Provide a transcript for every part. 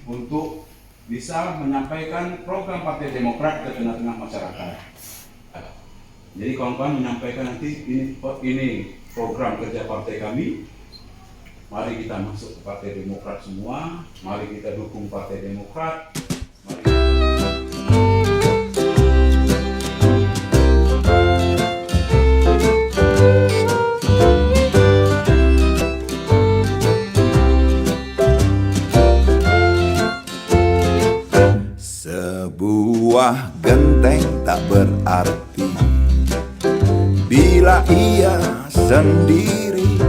untuk bisa menyampaikan program Partai Demokrat ke tengah-tengah masyarakat. Jadi kawan-kawan menyampaikan nanti ini program kerja partai kami. Mari kita masuk ke Partai Demokrat semua. Mari kita dukung Partai Demokrat. Sebuah genteng tak berarti bila ia sendiri,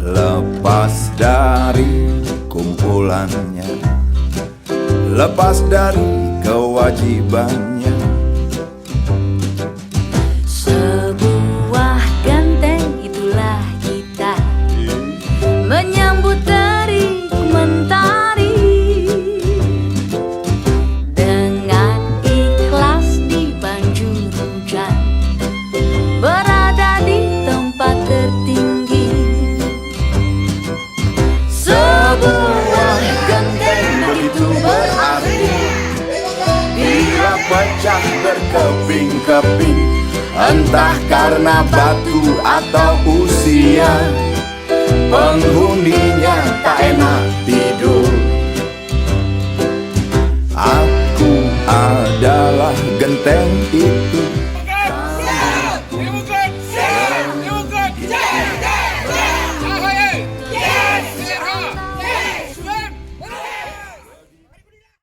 lepas dari kumpulannya, lepas dari kewajibannya. Sebuah genteng itulah kita, menyambut terik mentari. Pecah berkeping-keping, entah karena batu atau usia, penghuninya tak enak tidur. Aku adalah genteng itu,